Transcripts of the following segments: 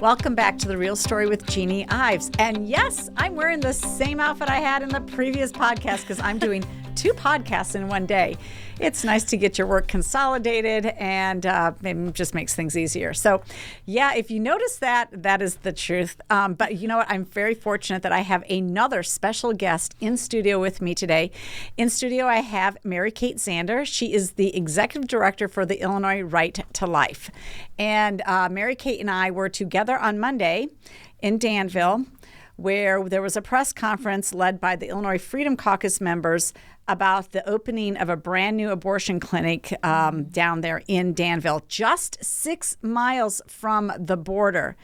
Welcome back to The Real Story with Jeanne Ives. And yes, I'm wearing the same outfit I had in the previous podcast because I'm doing 2 podcasts in one day. It's nice to get your work consolidated and it just makes things easier. So yeah, if you notice that, that is the truth. But you know what? I'm very fortunate that I have another special guest in studio with me today. In studio, I have Mary Kate Zander. She is the executive director for the Illinois Right to Life. And Mary Kate and I were together on Monday in Danville, where there was a press conference led by the Illinois Freedom Caucus members about the opening of a brand new abortion clinic down there in Danville, just 6 miles from the border.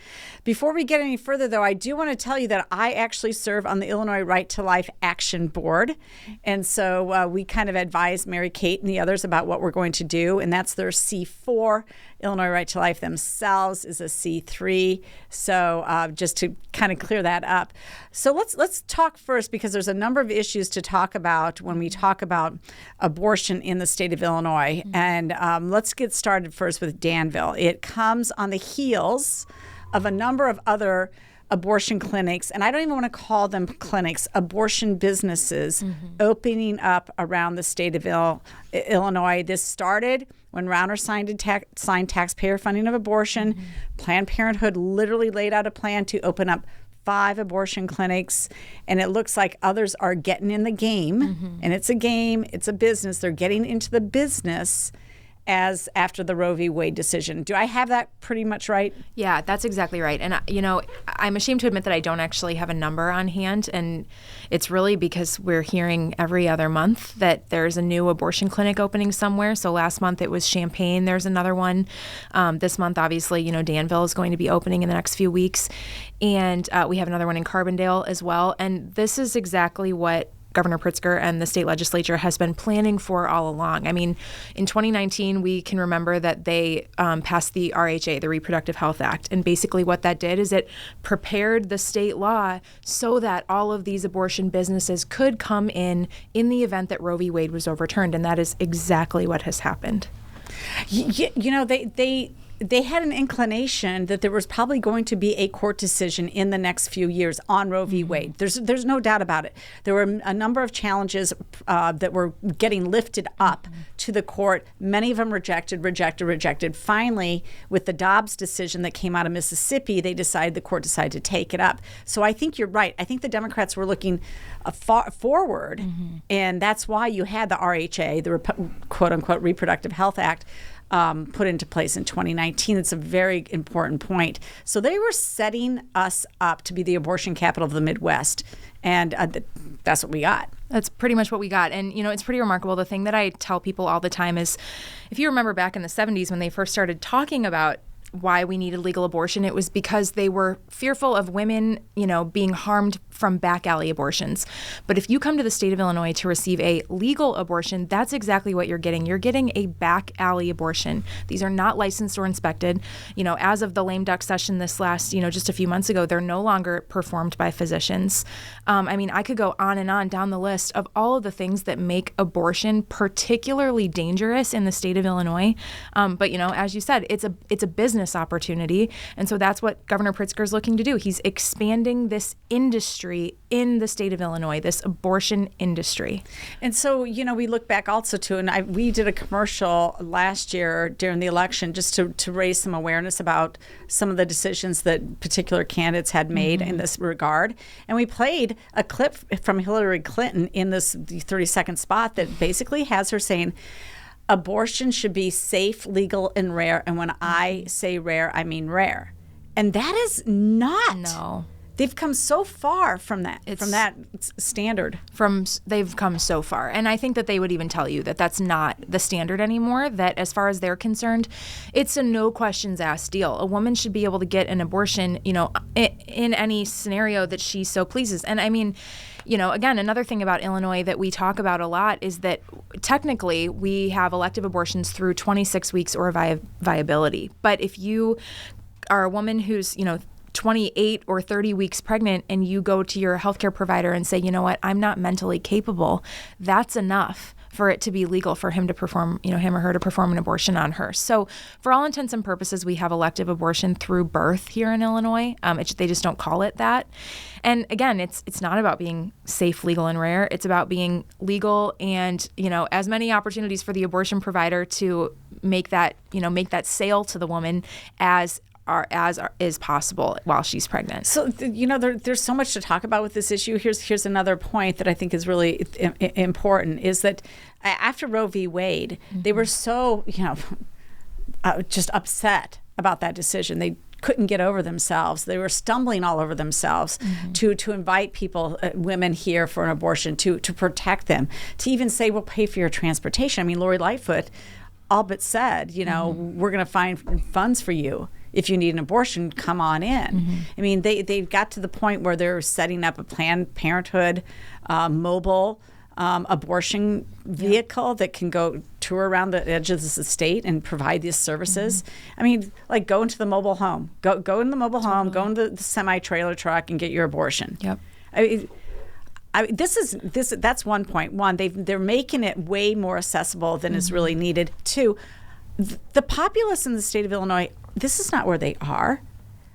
Before we get any further, though, I do want to tell you that I actually serve on the Illinois Right to Life Action Board. And so we kind of advise Mary Kate and the others about what we're going to do, and that's their C4. Illinois Right to Life themselves is a C3. So just to kind of clear that up. So let's talk first, because there's a number of issues to talk about when we talk about abortion in the state of Illinois. And let's get started first with Danville. It comes on the heels of a number of other abortion clinics, and I don't even want to call them clinics, abortion businesses opening up around the state of Illinois. This started when Rauner signed taxpayer funding of abortion. Planned Parenthood literally laid out a plan to open up 5 abortion clinics, and it looks like others are getting in the game. And it's a game, it's a business. They're getting into the business as after the Roe v. Wade decision. Do I have that pretty much right? Yeah, that's exactly right. And, you know, I'm ashamed to admit that I don't actually have a number on hand. And it's really because we're hearing every other month that there's a new abortion clinic opening somewhere. So last month it was Champaign. There's another one. This month, obviously, you know, Danville is going to be opening in the next few weeks. And we have another one in Carbondale as well. And this is exactly what Governor Pritzker and the state legislature has been planning for all along. I mean, in 2019, we can remember that they passed the RHA, the Reproductive Health Act. And basically what that did is it prepared the state law so that all of these abortion businesses could come in the event that Roe v. Wade was overturned. And that is exactly what has happened. You know, they had an inclination that there was probably going to be a court decision in the next few years on Roe v. Wade. There's no doubt about it. There were a number of challenges that were getting lifted up to the court. Many of them rejected. Finally, with the Dobbs decision that came out of Mississippi, the court decided to take it up. So I think you're right. I think the Democrats were looking forward, and that's why you had the RHA, the quote-unquote Reproductive Health Act, put into place in 2019. It's a very important point. So they were setting us up to be the abortion capital of the Midwest, and that's what we got. That's pretty much what we got. And, you know, it's pretty remarkable. The thing that I tell people all the time is, if you remember back in the 70s when they first started talking about why we needed legal abortion, it was because they were fearful of women, you know, being harmed from back alley abortions. But if you come to the state of Illinois to receive a legal abortion, that's exactly what you're getting. You're getting a back alley abortion. These are not licensed or inspected. You know, as of the lame duck session this last, you know, just a few months ago, they're no longer performed by physicians. I mean, I could go on and on down the list of all of the things that make abortion particularly dangerous in the state of Illinois. But, you know, as you said, it's a business opportunity. And so that's what Governor Pritzker is looking to do. He's expanding this industry in the state of Illinois, this abortion industry. And so, you know, we look back also to, and we did a commercial last year during the election just to raise some awareness about some of the decisions that particular candidates had made in this regard. And we played a clip from Hillary Clinton in this 30-second spot that basically has her saying, abortion should be safe, legal, and rare. And when I say rare, I mean rare. And that is not. No. They've come so far from that standard. They've come so far. And I think that they would even tell you that that's not the standard anymore, that as far as they're concerned, it's a no questions asked deal. A woman should be able to get an abortion, you know, in any scenario that she so pleases. And I mean, you know, again, another thing about Illinois that we talk about a lot is that technically we have elective abortions through 26 weeks or viability. But if you are a woman who's, you know, 28 or 30 weeks pregnant and you go to your healthcare provider and say, you know what, I'm not mentally capable, that's enough for it to be legal for him to perform, him or her to perform an abortion on her. So for all intents and purposes, we have elective abortion through birth here in Illinois. They just don't call it that. And again, it's not about being safe, legal, and rare. It's about being legal and, as many opportunities for the abortion provider to make that sale to the woman as is possible while she's pregnant. So, there's so much to talk about with this issue. Here's another point that I think is really important is that after Roe v. Wade, they were so, just upset about that decision. They couldn't get over themselves. They were stumbling all over themselves to invite people, women here for an abortion, to protect them, to even say, we'll pay for your transportation. I mean, Lori Lightfoot all but said, we're going to find funds for you. If you need an abortion, come on in. I mean, they've got to the point where they're setting up a Planned Parenthood mobile abortion vehicle that can go tour around the edges of the state and provide these services. I mean, like go into the mobile home, go in the mobile home, go in the semi-trailer truck and get your abortion. Yep. That's one point. One, they're making it way more accessible than is really needed. Two, the populace in the state of Illinois, this is not where they are.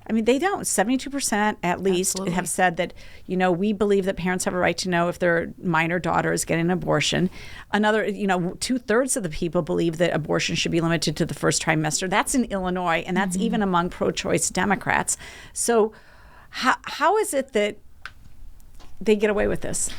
I mean, they don't. 72% at least have said that, we believe that parents have a right to know if their minor daughter is getting an abortion. Another, 2/3 of the people believe that abortion should be limited to the first trimester. That's in Illinois, and that's even among pro-choice Democrats. So how is it that they get away with this?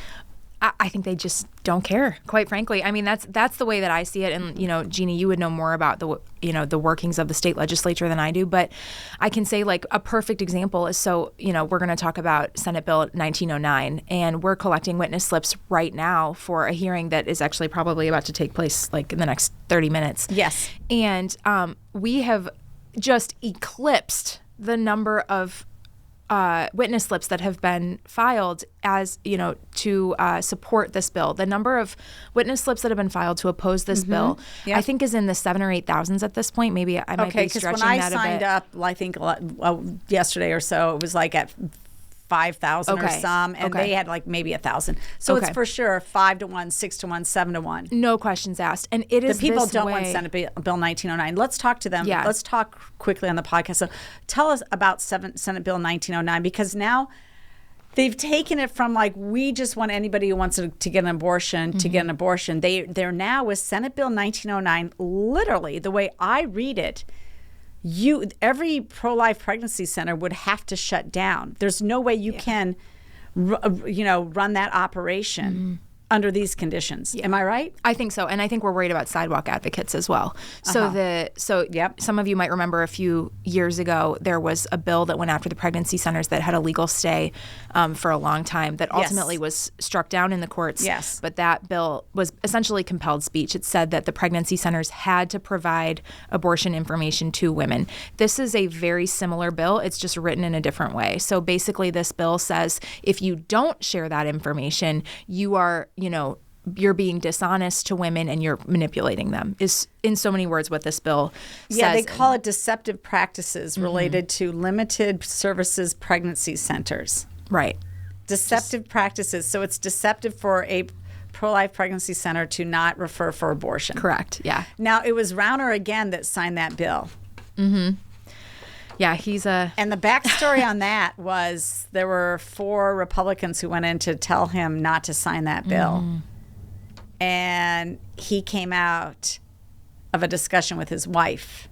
I think they just don't care, quite frankly. I mean, that's the way that I see it. And, Jeanne, you would know more about the workings of the state legislature than I do. But I can say, like, a perfect example is, we're going to talk about Senate Bill 1909. And we're collecting witness slips right now for a hearing that is actually probably about to take place, like, in the next 30 minutes. Yes. And we have just eclipsed the number of witness slips that have been filed as, to support this bill. The number of witness slips that have been filed to oppose this bill, I think is in the 7,000 or 8,000s at this point. Maybe I might be stretching that a bit. Okay, because when I signed up, I think yesterday or so, it was like at 5,000 or some, and they had like maybe 1,000. So it's for sure 5 to 1, 6 to 1, 7 to 1. No questions asked. And it is the people don't want Senate Bill 1909. Let's talk to them. Yeah. Let's talk quickly on the podcast. So tell us about Senate Bill 1909, because now they've taken it from like, we just want anybody who wants to get an abortion to get an abortion. They're now with Senate Bill 1909, literally the way I read it, every pro-life pregnancy center would have to shut down. There's no way you can, run that operation under these conditions. Am I right? I think so. And I think we're worried about sidewalk advocates as well. So some of you might remember a few years ago, there was a bill that went after the pregnancy centers that had a legal stay for a long time that ultimately was struck down in the courts. Yes. But that bill was essentially compelled speech. It said that the pregnancy centers had to provide abortion information to women. This is a very similar bill. It's just written in a different way. So basically this bill says if you don't share that information, you are you're being dishonest to women and you're manipulating them, is in so many words what this bill says. Yeah, they call it deceptive practices related to limited services pregnancy centers. Right. Deceptive practices. So it's deceptive for a pro-life pregnancy center to not refer for abortion. Correct, yeah. Now, it was Rauner again that signed that bill. Yeah, and the backstory on that was there were 4 Republicans who went in to tell him not to sign that bill. And he came out of a discussion with his wife.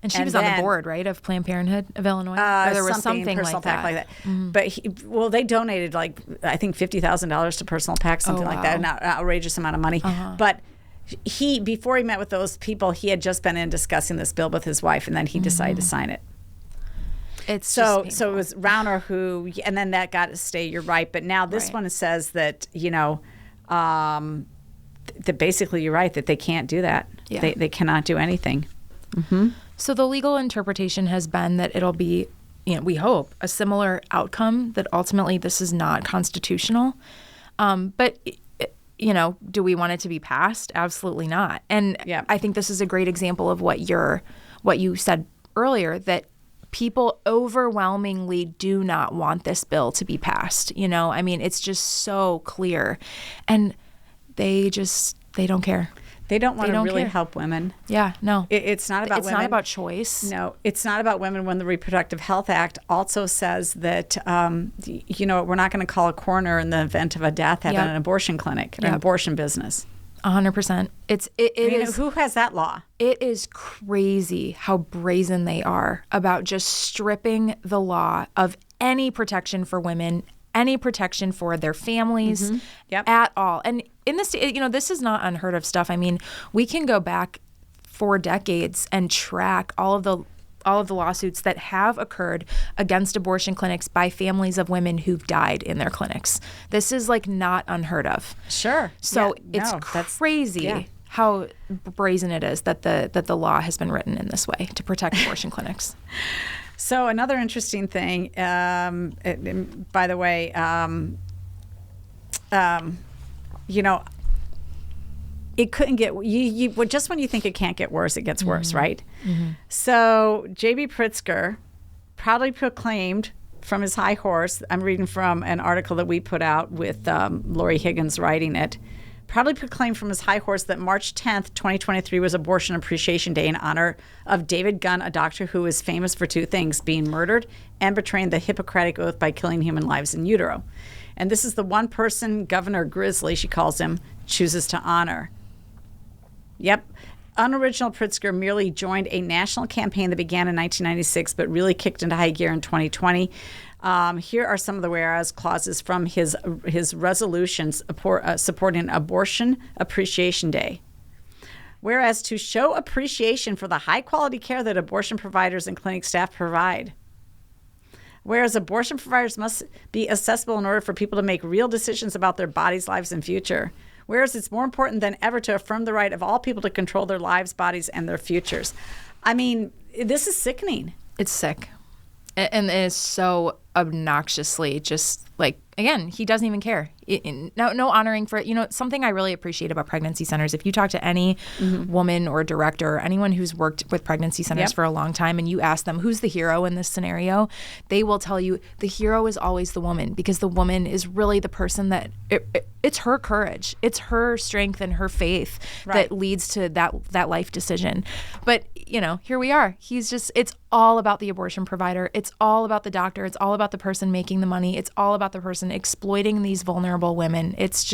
And she was on the board, right, of Planned Parenthood of Illinois? Or there was something like that. But they donated, I think $50,000 to Personal PAC, something like that, an outrageous amount of money. But before he met with those people, he had just been in discussing this bill with his wife, and then he decided to sign it. So it was Rauner who, and then that got to stay. You're right, but now this one says that that basically you're right, that they can't do that. Yeah. They cannot do anything. So the legal interpretation has been that it'll be, we hope, a similar outcome, that ultimately this is not constitutional. But do we want it to be passed? Absolutely not. And I think this is a great example of what you said earlier, that people overwhelmingly do not want this bill to be passed. I mean, it's just so clear. And they don't care. They don't want to really help women. Yeah, no. It's not about women. It's not about choice. No, it's not about women when the Reproductive Health Act also says that, we're not going to call a coroner in the event of a death at an abortion clinic or an abortion business. 100%. It is. Who has that law? It is crazy how brazen they are about just stripping the law of any protection for women, any protection for their families at all. And in this, this is not unheard of stuff. I mean, we can go back for decades and track all of the lawsuits that have occurred against abortion clinics by families of women who've died in their clinics. This is like not unheard of. Sure. So it's crazy how brazen it is that the law has been written in this way to protect abortion clinics. So another interesting thing, by the way, it couldn't get you just when you think it can't get worse, it gets worse, right? Mm-hmm. So J.B. Pritzker proudly proclaimed from his high horse. I'm reading from an article that we put out with Lori Higgins writing it. Proudly proclaimed from his high horse that March 10th, 2023 was Abortion Appreciation Day in honor of David Gunn, a doctor who is famous for two things: being murdered and betraying the Hippocratic Oath by killing human lives in utero. And this is the one person Governor Grizzly, she calls him, chooses to honor. Yep. Unoriginal Pritzker merely joined a national campaign that began in 1996 but really kicked into high gear in 2020. Here are some of the whereas clauses from his resolutions supporting Abortion Appreciation Day. Whereas to show appreciation for the high-quality care that abortion providers and clinic staff provide. Whereas abortion providers must be accessible in order for people to make real decisions about their bodies, lives, and future. Whereas it's more important than ever to affirm the right of all people to control their lives, bodies, and their futures. I mean, this is sickening. It's sick. And it is so obnoxiously just like, again, he doesn't even care. No honoring for it. Something I really appreciate about pregnancy centers, if you talk to any woman or director or anyone who's worked with pregnancy centers for a long time and you ask them who's the hero in this scenario, they will tell you the hero is always the woman, because the woman is really the person that it's her courage, it's her strength and her faith that leads to that life decision. But here we are. It's all about the abortion provider. It's all about the doctor. It's all about the person making the money. It's all about the person exploiting these vulnerable women. It's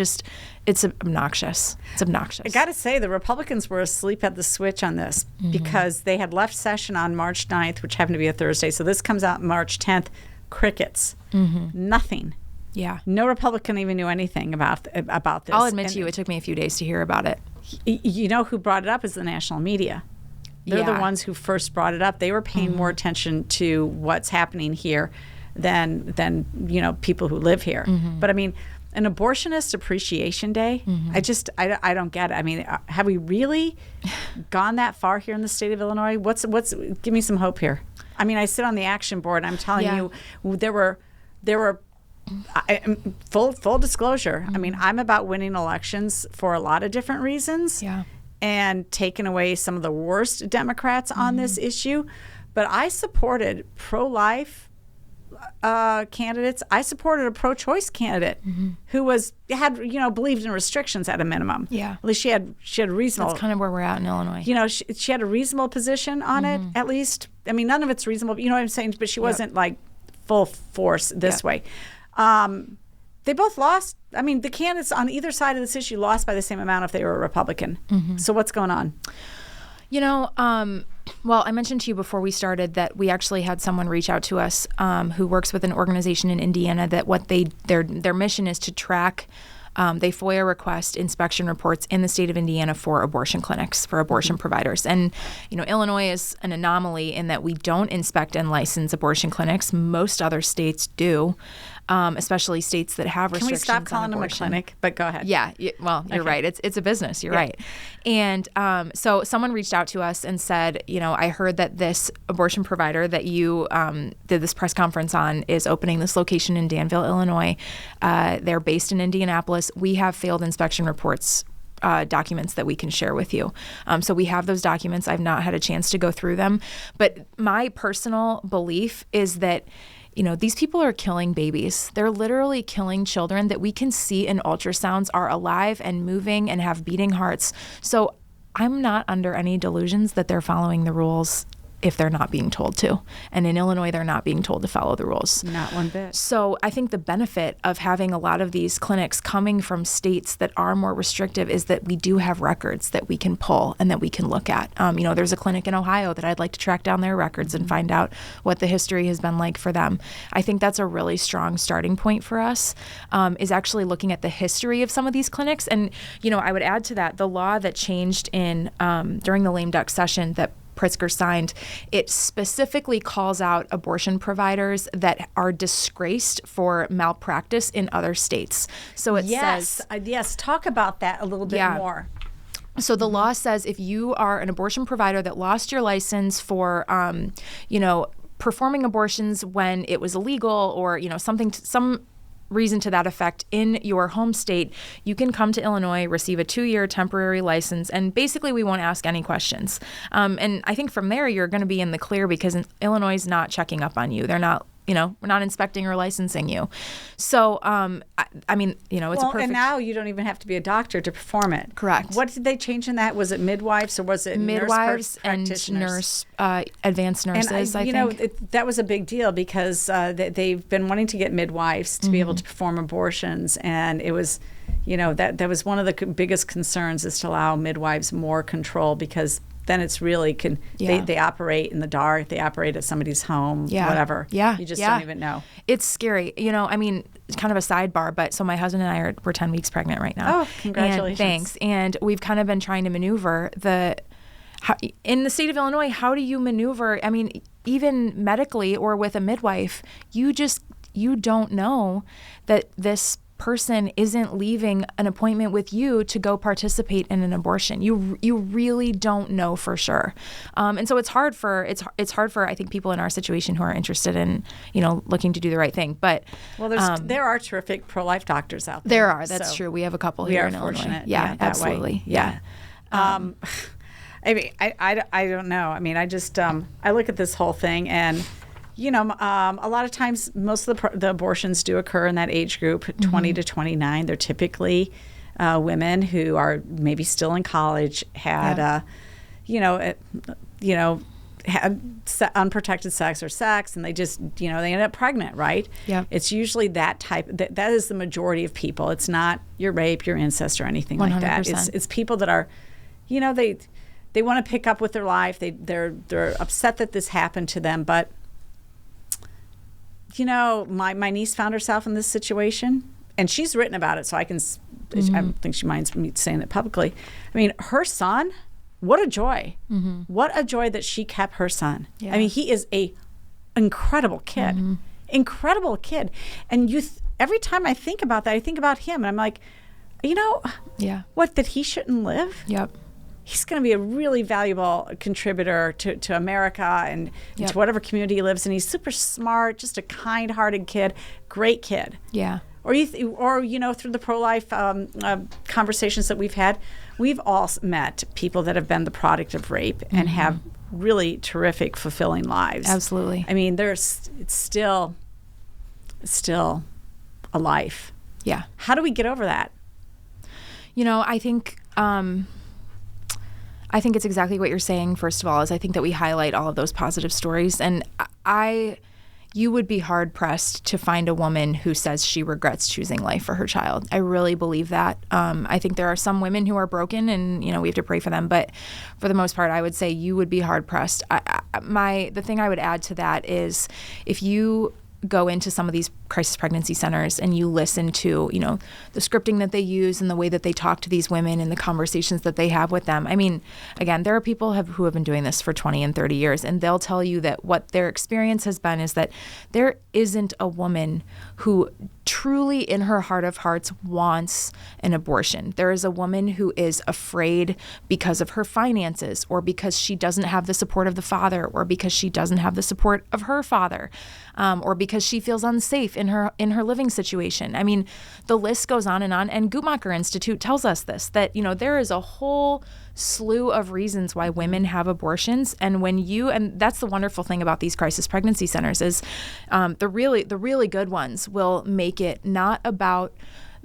obnoxious. It's obnoxious. I got to say, the Republicans were asleep at the switch on this because they had left session on March 9th, which happened to be a Thursday. So this comes out March 10th. Crickets. Nothing. Yeah. No Republican even knew anything about this. I'll admit to you, it took me a few days to hear about it. You know who brought it up is the national media. They're the ones who first brought it up. They were paying more attention to what's happening here than people who live here. But I mean, an abortionist appreciation day, I don't get it. I mean, have we really gone that far here in the state of Illinois? Give me some hope here. I mean, I sit on the action board. I'm telling you, there were full disclosure. I mean, I'm about winning elections for a lot of different reasons. Yeah. And taking away some of the worst Democrats on this issue. But I supported pro-life candidates. I supported a pro-choice candidate who had believed in restrictions at a minimum. Yeah. At least she had reasonable. That's kind of where we're at in Illinois. She had a reasonable position on it, at least. I mean, none of it's reasonable. You know what I'm saying? But she wasn't like full force this way. They both lost. I mean, the candidates on either side of this issue lost by the same amount if they were a Republican. So what's going on? Well, I mentioned to you before we started that we actually had someone reach out to us who works with an organization in Indiana that their mission is to track. They FOIA request inspection reports in the state of Indiana for abortion clinics, for abortion providers. And, Illinois is an anomaly in that we don't inspect and license abortion clinics. Most other states do, especially states that have restrictions on abortion. Can we stop calling them a clinic? But go ahead. Yeah. You're right. It's a business. You're right. And so someone reached out to us and said, I heard that this abortion provider that you did this press conference on is opening this location in Danville, Illinois. They're based in Indianapolis. We have failed inspection reports documents that we can share with you. So we have those documents. I've not had a chance to go through them. But my personal belief is that these people are killing babies. They're literally killing children that we can see in ultrasounds are alive and moving and have beating hearts. So I'm not under any delusions that they're following the rules if they're not being told to. And in Illinois, they're not being told to follow the rules. Not one bit. So I think the benefit of having a lot of these clinics coming from states that are more restrictive is that we do have records that we can pull and that we can look at. There's a clinic in Ohio that I'd like to track down their records and find out what the history has been like for them. I think that's a really strong starting point for us, is actually looking at the history of some of these clinics. And, I would add to that the law that changed in during the lame duck session that Pritzker signed, it specifically calls out abortion providers that are disgraced for malpractice in other states. So it says... Yes, talk about that a little bit more. So the law says if you are an abortion provider that lost your license for, performing abortions when it was illegal or, some reason to that effect in your home state, you can come to Illinois, receive a 2-year temporary license, and basically we won't ask any questions. And I think from there you're going to be in the clear because Illinois is not checking up on you. They're not, we're not inspecting or licensing you. So, it's a perfect... And now you don't even have to be a doctor to perform it. Correct. What did they change in that? Was it midwives or was it midwives and advanced nurses, I think. That was a big deal because they've been wanting to get midwives to be able to perform abortions. And it was, that was one of the biggest concerns is to allow midwives more control because then it's really they operate in the dark. They operate at somebody's home, whatever. Yeah. You just don't even know. It's scary. It's kind of a sidebar, but so my husband and I we're 10 weeks pregnant right now. Oh, congratulations. And thanks. And we've kind of been trying to maneuver in the state of Illinois, how do you maneuver? Even medically or with a midwife, you don't know that this person isn't leaving an appointment with you to go participate in an abortion. You really don't know for sure, and so it's hard for I think people in our situation who are interested in looking to do the right thing. But there are terrific pro-life doctors out there. There are. That's true. We have a couple here in Illinois. Yeah, absolutely. Yeah. I don't know. I just I look at this whole thing and. A lot of times, most of the abortions do occur in that age group, 20 to 29. They're typically women who are maybe still in college, had, had unprotected sex or sex, and they just, they end up pregnant, right? Yeah. It's usually that type. That is the majority of people. It's not your rape, your incest, or anything 100%. Like that. It's people that are, they want to pick up with their life. They're upset that this happened to them, but. My niece found herself in this situation, and she's written about it, so I don't think she minds me saying it publicly. Her son, what a joy. What a joy that she kept her son. Yeah. He is a incredible kid. Incredible kid. And every time I think about that, I think about him, and I'm like, what, that he shouldn't live? Yep. He's going to be a really valuable contributor to America and to whatever community he lives in. He's super smart, just a kind-hearted kid, great kid. Yeah. Or through the pro-life conversations that we've had, we've all met people that have been the product of rape and have really terrific, fulfilling lives. Absolutely. It's still a life. Yeah. How do we get over that? I think it's exactly what you're saying, first of all, is I think that we highlight all of those positive stories. And you would be hard-pressed to find a woman who says she regrets choosing life for her child. I really believe that. I think there are some women who are broken and, we have to pray for them. But for the most part, I would say you would be hard-pressed. The thing I would add to that is if you go into some of these crisis pregnancy centers and you listen to, the scripting that they use and the way that they talk to these women and the conversations that they have with them. Again, there are people who have been doing this for 20 and 30 years, and they'll tell you that what their experience has been is that there isn't a woman who truly in her heart of hearts wants an abortion. There is a woman who is afraid because of her finances, or because she doesn't have the support of the father, or because she doesn't have the support of her father, or because she feels unsafe in her living situation. I mean, the list goes on. And Guttmacher Institute tells us this, that, there is a whole slew of reasons why women have abortions. And and that's the wonderful thing about these crisis pregnancy centers is the really good ones will make it not about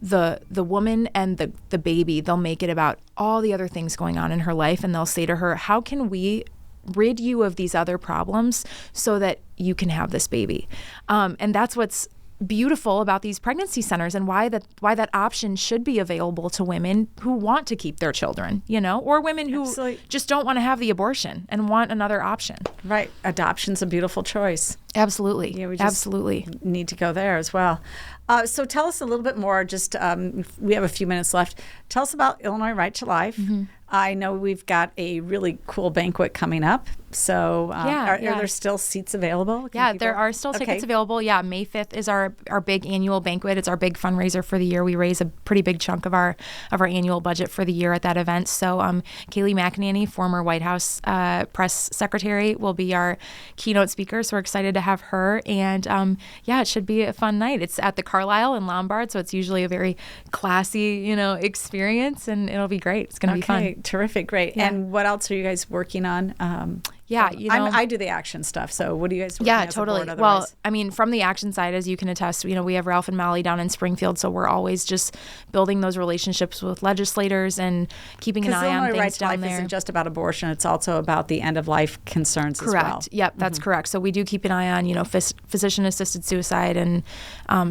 the woman and the baby. They'll make it about all the other things going on in her life. And they'll say to her, how can we rid you of these other problems so that you can have this baby? And that's what's beautiful about these pregnancy centers, and why that option should be available to women who want to keep their children, or women who Absolutely. Just don't want to have the abortion and want another option. Right. Adoption's a beautiful choice. Absolutely. Yeah, we just Absolutely need to go there as well. So tell us a little bit more, just we have a few minutes left. Tell us about Illinois Right to Life. Mm-hmm. I know we've got a really cool banquet coming up. So are there still seats available? There are still tickets available. Yeah, May 5th is our big annual banquet. It's our big fundraiser for the year. We raise a pretty big chunk of our annual budget for the year at that event. So Kayleigh McEnany, former White House press secretary, will be our keynote speaker. So we're excited to have her. And it should be a fun night. It's at the Carlisle in Lombard, so it's usually a very classy, experience, and it'll be great. It's going to be fun. Terrific, great. Yeah. And what else are you guys working on? I do the action stuff. So what do you guys working as totally. A board well, I mean, from the action side, as you can attest, we have Ralph and Molly down in Springfield, so we're always just building those relationships with legislators and keeping an eye on things Right to down Life there. Isn't just about abortion; it's also about the end of life concerns correct. as well. Yep, that's correct. So we do keep an eye on physician-assisted suicide and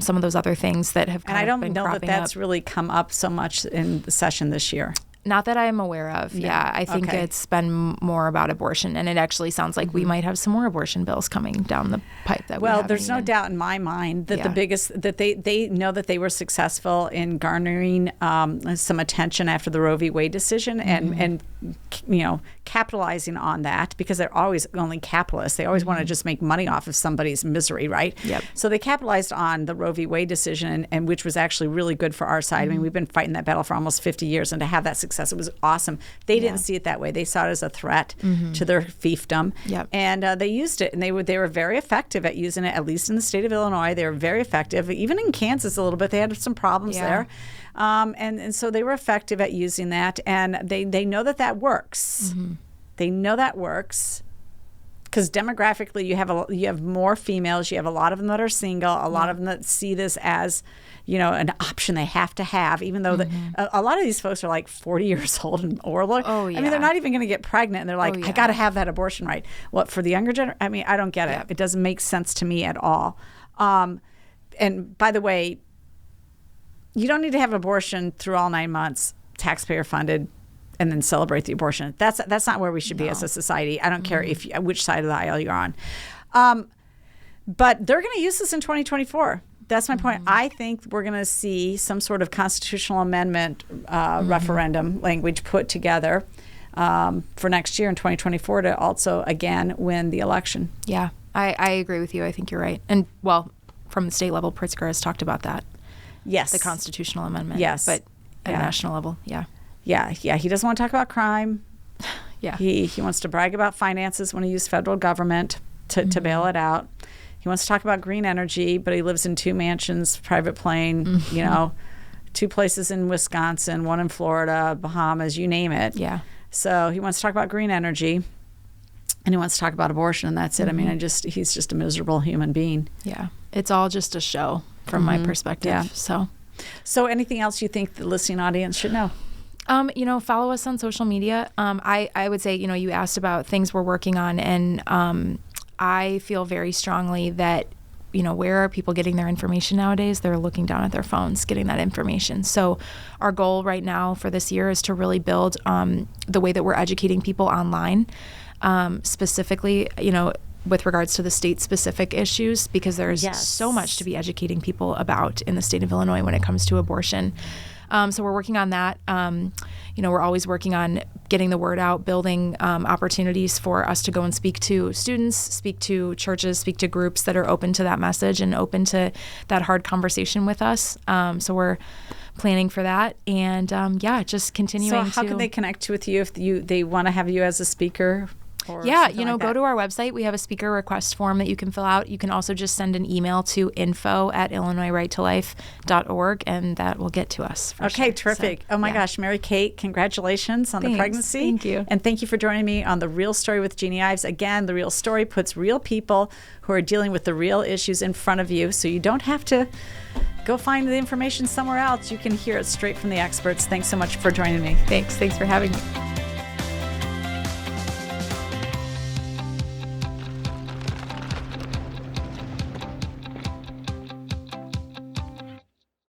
some of those other things that have. And I don't been know that that's really come up so much in the session this year. Not that I'm aware of. No. Yeah, I think it's been more about abortion, and it actually sounds like we might have some more abortion bills coming down the pipe. There's no doubt in my mind that the biggest that they know that they were successful in garnering some attention after the Roe v. Wade decision, and capitalizing on that, because they're always only capitalists. They always want to just make money off of somebody's misery, right? Yep. So they capitalized on the Roe v. Wade decision, and which was actually really good for our side. I mean, we've been fighting that battle for almost 50 years, and to have that success, it was awesome. They didn't see it that way. They saw it as a threat to their fiefdom, and they used it, and they were very effective at using it. At least in the state of Illinois, they were very effective. Even in Kansas, a little bit, they had some problems there. And so they were effective at using that, and they know that works. Mm-hmm. They know that works because demographically you have more females. You have a lot of them that are single, a lot of them that see this as an option they have to have, even though a lot of these folks are like 40 years old and older. I mean, they're not even going to get pregnant, and they're like, I got to have that abortion right. What, for the younger generation? I mean, I don't get it. It doesn't make sense to me at all. And by the way, you don't need to have an abortion through all 9 months, taxpayer funded, and then celebrate the abortion. That's not where we should be as a society. I don't care which side of the aisle you're on. But they're going to use this in 2024. That's my point. I think we're going to see some sort of constitutional amendment referendum language put together for next year in 2024 to also, again, win the election. Yeah, I agree with you. I think you're right. And, from the state level, Pritzker has talked about that. Yes. The constitutional amendment. Yes. But at a national level, yeah. Yeah. He doesn't want to talk about crime. Yeah. He wants to brag about finances when he used federal government to bail it out. He wants to talk about green energy, but he lives in 2 mansions, private plane, 2 places in Wisconsin, 1 in Florida, Bahamas, you name it. Yeah. So he wants to talk about green energy, and he wants to talk about abortion, and that's it. I mean, he's just a miserable human being. Yeah. It's all just a show from my perspective. Yeah. So anything else you think the listening audience should know? Follow us on social media. I would say, you asked about things we're working on, and I feel very strongly that, where are people getting their information nowadays? They're looking down at their phones, getting that information. So our goal right now for this year is to really build the way that we're educating people online, specifically, with regards to the state-specific issues, because there's so much to be educating people about in the state of Illinois when it comes to abortion. So we're working on that. We're always working on getting the word out, building opportunities for us to go and speak to students, speak to churches, speak to groups that are open to that message and open to that hard conversation with us. So we're planning for that, and just continuing. So how can they connect with you if they want to have you as a speaker? Go to our website. We have a speaker request form that you can fill out. You can also just send an email to info@illinoisrighttolife.org, and that will get to us. Okay, terrific. Oh my gosh, Mary Kate, congratulations on the pregnancy. Thank you. And thank you for joining me on The Real Story with Jeanne Ives. Again, The Real Story puts real people who are dealing with the real issues in front of you, so you don't have to go find the information somewhere else. You can hear it straight from the experts. Thanks so much for joining me. Thanks for having me.